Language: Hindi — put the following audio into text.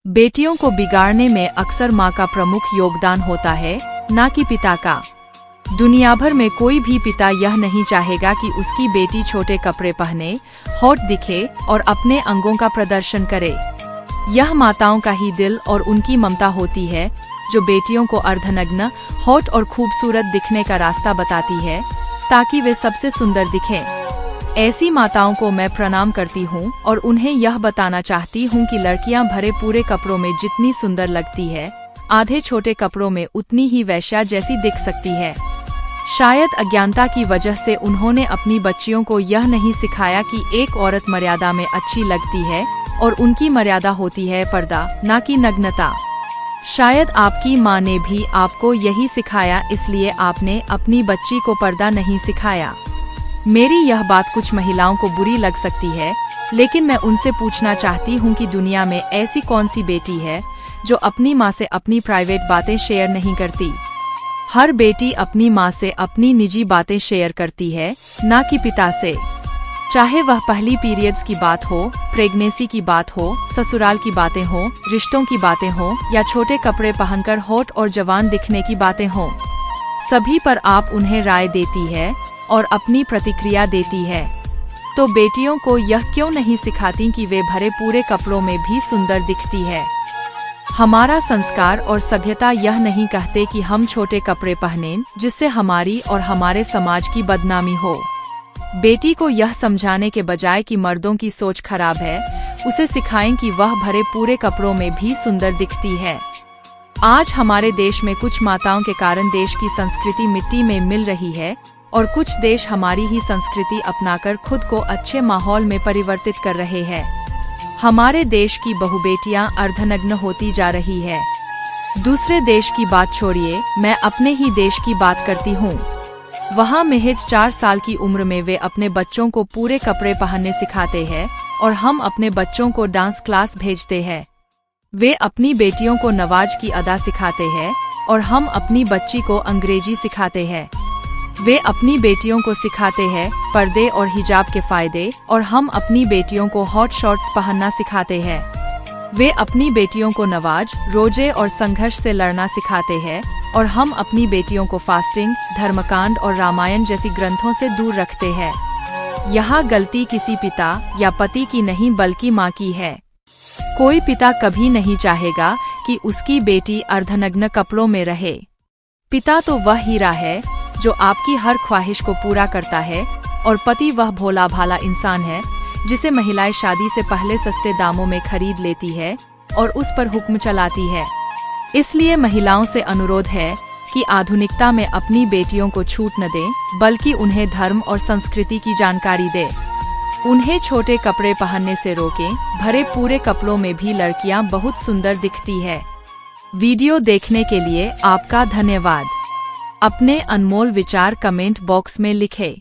बेटियों को बिगाड़ने में अक्सर माँ का प्रमुख योगदान होता है, न कि पिता का। दुनिया भर में कोई भी पिता यह नहीं चाहेगा कि उसकी बेटी छोटे कपड़े पहने, हॉट दिखे और अपने अंगों का प्रदर्शन करे। यह माताओं का ही दिल और उनकी ममता होती है जो बेटियों को अर्धनग्न, हॉट और खूबसूरत दिखने का रास्ता बताती है ताकि वे सबसे सुंदर दिखें। ऐसी माताओं को मैं प्रणाम करती हूँ और उन्हें यह बताना चाहती हूँ कि लड़कियाँ भरे पूरे कपड़ों में जितनी सुंदर लगती है, आधे छोटे कपड़ों में उतनी ही वेश्या जैसी दिख सकती है। शायद अज्ञानता की वजह से उन्होंने अपनी बच्चियों को यह नहीं सिखाया कि एक औरत मर्यादा में अच्छी लगती है और उनकी मर्यादा होती है पर्दा, न कि नग्नता। शायद आपकी माँ ने भी आपको यही सिखाया, इसलिए आपने अपनी बच्ची को पर्दा नहीं सिखाया। मेरी यह बात कुछ महिलाओं को बुरी लग सकती है, लेकिन मैं उनसे पूछना चाहती हूँ कि दुनिया में ऐसी कौन सी बेटी है जो अपनी माँ से अपनी प्राइवेट बातें शेयर नहीं करती। हर बेटी अपनी माँ से अपनी निजी बातें शेयर करती है, ना कि पिता से। चाहे वह पहली पीरियड्स की बात हो, प्रेगनेंसी की बात हो, ससुराल की बातें हो, रिश्तों की बातें हो या छोटे कपड़े पहनकर हॉट और जवान दिखने की बातें हो, सभी पर आप उन्हें राय देती है और अपनी प्रतिक्रिया देती है। तो बेटियों को यह क्यों नहीं सिखाती कि वे भरे पूरे कपड़ों में भी सुंदर दिखती है। हमारा संस्कार और सभ्यता यह नहीं कहते कि हम छोटे कपड़े पहनें जिससे हमारी और हमारे समाज की बदनामी हो। बेटी को यह समझाने के बजाय कि मर्दों की सोच खराब है, उसे सिखाएं कि वह भरे पूरे कपड़ों में भी सुंदर दिखती है। आज हमारे देश में कुछ माताओं के कारण देश की संस्कृति मिट्टी में मिल रही है और कुछ देश हमारी ही संस्कृति अपनाकर खुद को अच्छे माहौल में परिवर्तित कर रहे हैं। हमारे देश की बहु बेटियां अर्धनग्न होती जा रही है। दूसरे देश की बात छोड़िए, मैं अपने ही देश की बात करती हूँ। वहाँ महज 4 साल की उम्र में वे अपने बच्चों को पूरे कपड़े पहनने सिखाते हैं और हम अपने बच्चों को डांस क्लास भेजते हैं। वे अपनी बेटियों को नमाज की अदा सिखाते हैं और हम अपनी बच्ची को अंग्रेजी सिखाते हैं। वे अपनी बेटियों को सिखाते हैं पर्दे और हिजाब के फायदे और हम अपनी बेटियों को हॉट शॉर्ट्स पहनना सिखाते हैं। वे अपनी बेटियों को नमाज, रोजे और संघर्ष से लड़ना सिखाते हैं और हम अपनी बेटियों को फास्टिंग, धर्मकांड और रामायण जैसी ग्रंथों से दूर रखते हैं। यहाँ गलती किसी पिता या पति की नहीं बल्कि माँ की है। कोई पिता कभी नहीं चाहेगा कि उसकी बेटी अर्धनग्न कपड़ों में रहे। पिता तो वह हीरा है जो आपकी हर ख्वाहिश को पूरा करता है और पति वह भोला भाला इंसान है जिसे महिलाएं शादी से पहले सस्ते दामों में खरीद लेती है और उस पर हुक्म चलाती है। इसलिए महिलाओं से अनुरोध है कि आधुनिकता में अपनी बेटियों को छूट न दें, बल्कि उन्हें धर्म और संस्कृति की जानकारी दें। उन्हें छोटे कपड़े पहनने से रोकें। भरे पूरे कपड़ों में भी लड़कियां बहुत सुंदर दिखती है। वीडियो देखने के लिए आपका धन्यवाद। अपने अनमोल विचार कमेंट बॉक्स में लिखें।